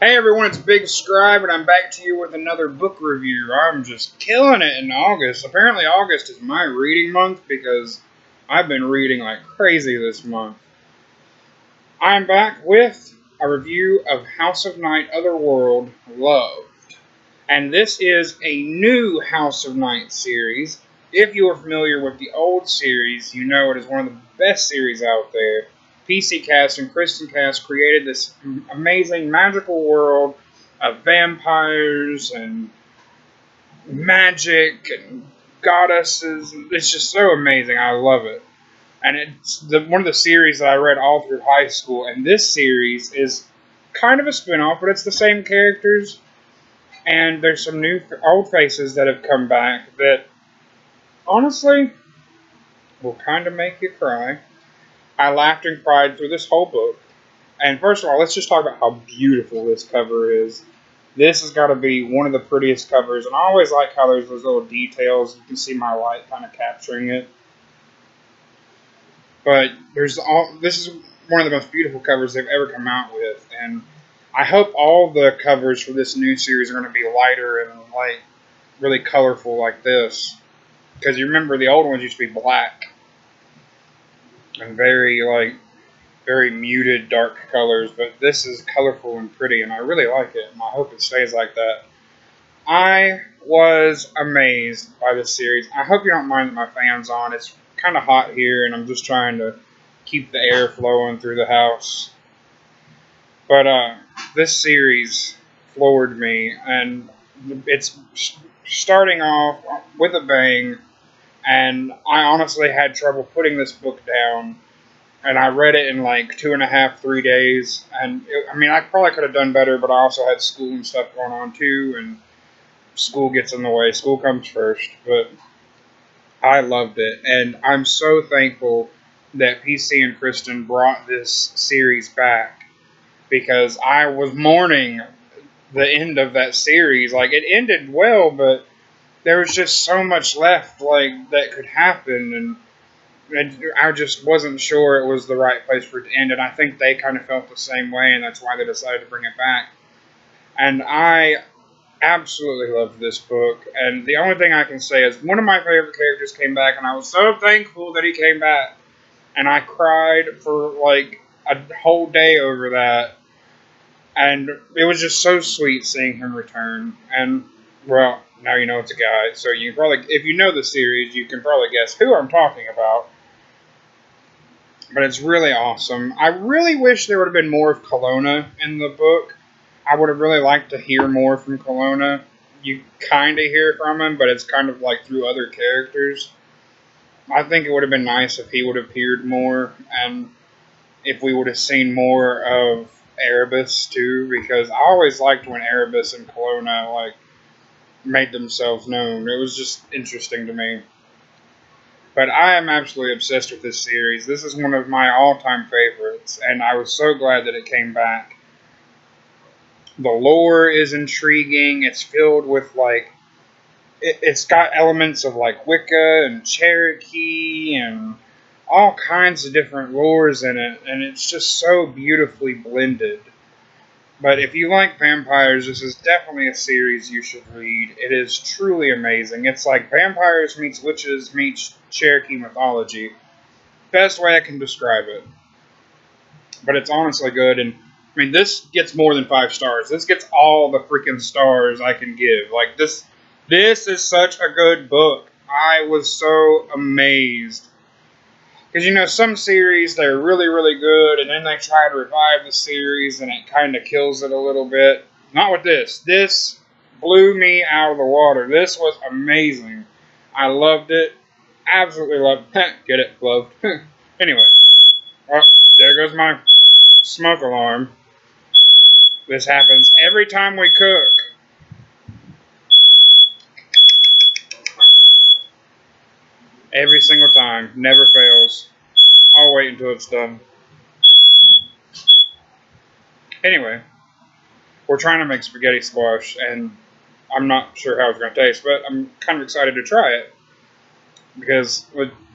Hey everyone, it's Big Scribe, and I'm back to you with another book review. I'm just killing it in August. Apparently August is my reading month because I've been reading like crazy this month. I'm back with a review of House of Night Otherworld Loved. And this is a new House of Night series. If you are familiar with the old series, you know it is one of the best series out there. PC Cast and Kristin Cast created this amazing magical world of vampires and magic and goddesses. It's just so amazing. I love it. And it's one of the series that I read all through high school. And this series is kind of a spin-off, but it's the same characters. And there's some new old faces that have come back that, honestly, will kind of make you cry. I laughed and cried through this whole book. And first of all, let's just talk about how beautiful this cover is. This has got to be one of the prettiest covers. And I always like how there's those little details. You can see my light kind of capturing it. But this is one of the most beautiful covers they've ever come out with. And I hope all the covers for this new series are going to be lighter and like really colorful like this. Because you remember the old ones used to be black. And very muted dark colors, but this is colorful and pretty, and I really like it, and I hope it stays like that. I was amazed by this series. I hope you don't mind that my fan's on. It's kind of hot here, and I'm just trying to keep the air flowing through the house. But this series floored me, and it's starting off with a bang. And I honestly had trouble putting this book down. And I read it in like 2.5, 3 days. And I probably could have done better, but I also had school and stuff going on too. And school gets in the way. School comes first. But I loved it. And I'm so thankful that PC and Kristin brought this series back. Because I was mourning the end of that series. Like, it ended well, but there was just so much left, like, that could happen, and I just wasn't sure it was the right place for it to end, and I think they kind of felt the same way, and that's why they decided to bring it back. And I absolutely loved this book, and the only thing I can say is one of my favorite characters came back, and I was so thankful that he came back, and I cried for, like, a whole day over that, and it was just so sweet seeing him return, and, well, now you know it's a guy, so you probably, if you know the series, you can probably guess who I'm talking about. But it's really awesome. I really wish there would have been more of Kelowna in the book. I would have really liked to hear more from Kelowna. You kind of hear from him, but it's kind of like through other characters. I think it would have been nice if he would have appeared more, and if we would have seen more of Erebus too, because I always liked when Erebus and Kelowna, like, made themselves known. It was just interesting to me. But I am absolutely obsessed with this series. This is one of my all-time favorites, and I was so glad that it came back. The lore is intriguing. It's filled with, like, it's got elements of, like, Wicca and Cherokee and all kinds of different lores in it, and it's just so beautifully blended. But if you like vampires, this is definitely a series you should read. It is truly amazing. It's like vampires meets witches meets Cherokee mythology. Best way I can describe it. But it's honestly good. And this gets more than 5 stars. This gets all the freaking stars I can give. Like, this is such a good book. I was so amazed. Because, some series, they're really, really good, and then they try to revive the series, and it kind of kills it a little bit. Not with this. This blew me out of the water. This was amazing. I loved it. Absolutely loved it. Get it? Loved. Anyway. Oh, there goes my smoke alarm. This happens every time we cook. Every single time. Never fails. I'll wait until it's done. Anyway, we're trying to make spaghetti squash, and I'm not sure how it's going to taste, but I'm kind of excited to try it. Because,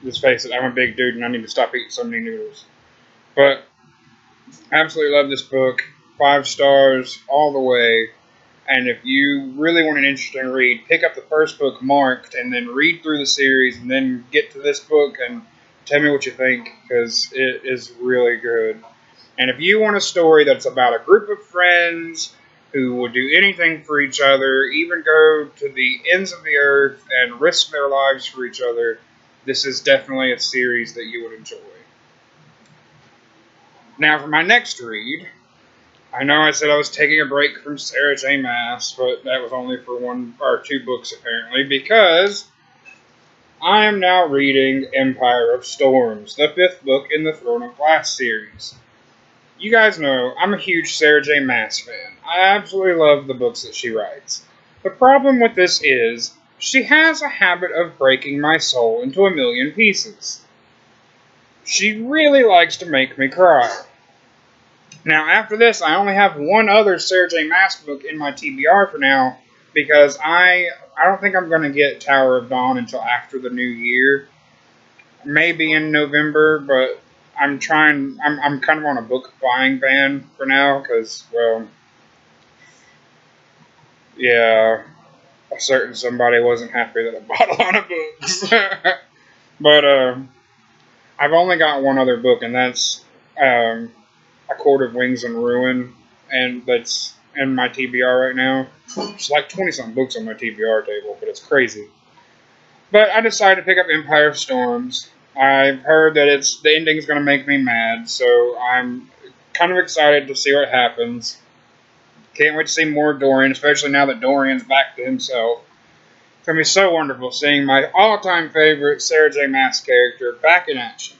let's face it, I'm a big dude, and I need to stop eating so many noodles. But, I absolutely love this book. 5 stars all the way. And if you really want an interesting read, pick up the first book marked and then read through the series and then get to this book and tell me what you think, because it is really good. And if you want a story that's about a group of friends who will do anything for each other, even go to the ends of the earth and risk their lives for each other, this is definitely a series that you would enjoy. Now for my next read, I know I said I was taking a break from Sarah J. Maas, but that was only for 1 or 2 books apparently, because I am now reading Empire of Storms, the 5th book in the Throne of Glass series. You guys know I'm a huge Sarah J. Maas fan. I absolutely love the books that she writes. The problem with this is, she has a habit of breaking my soul into a million pieces. She really likes to make me cry. Now, after this, I only have 1 other Sarah J. Maas book in my TBR for now, because I don't think I'm going to get Tower of Dawn until after the new year. Maybe in November, but I'm kind of on a book buying ban for now, because, well, yeah, a certain somebody wasn't happy that I bought a lot of books. But, I've only got 1 other book, and that's, A Court of Wings and Ruin, and that's in my TBR right now. It's like 20-something books on my TBR table, but it's crazy. But I decided to pick up Empire of Storms. I've heard that the ending's going to make me mad, so I'm kind of excited to see what happens. Can't wait to see more of Dorian, especially now that Dorian's back to himself. It's going to be so wonderful seeing my all-time favorite Sarah J. Maas character back in action.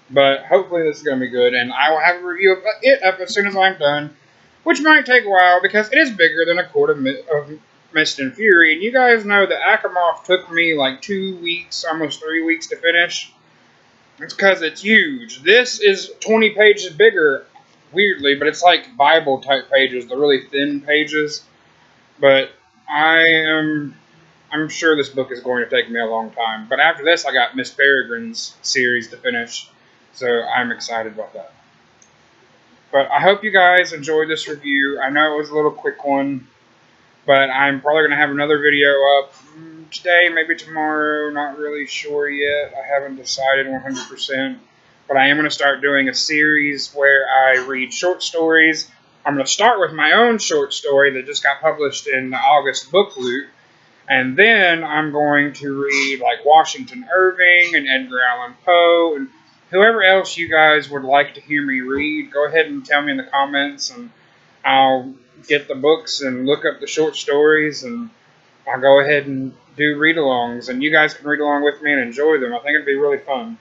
But hopefully this is going to be good, and I will have a review of it up as soon as I'm done, which might take a while because it is bigger than A Court of Mist and Fury. And you guys know that Asimov took me like 2 weeks, almost 3 weeks to finish. It's because it's huge. This is 20 pages bigger, weirdly, but it's like Bible-type pages, the really thin pages. But I'm sure this book is going to take me a long time. But after this, I got Miss Peregrine's series to finish. So I'm excited about that. But I hope you guys enjoyed this review. I know it was a little quick one, but I'm probably going to have another video up today, maybe tomorrow. Not really sure yet. I haven't decided 100%. But I am going to start doing a series where I read short stories. I'm going to start with my own short story that just got published in the August Book Loot. And then I'm going to read like Washington Irving and Edgar Allan Poe and whoever else you guys would like to hear me read. Go ahead and tell me in the comments, and I'll get the books and look up the short stories, and I'll go ahead and do read-alongs, and you guys can read along with me and enjoy them. I think it'd be really fun.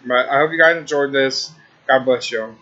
But I hope you guys enjoyed this. God bless y'all.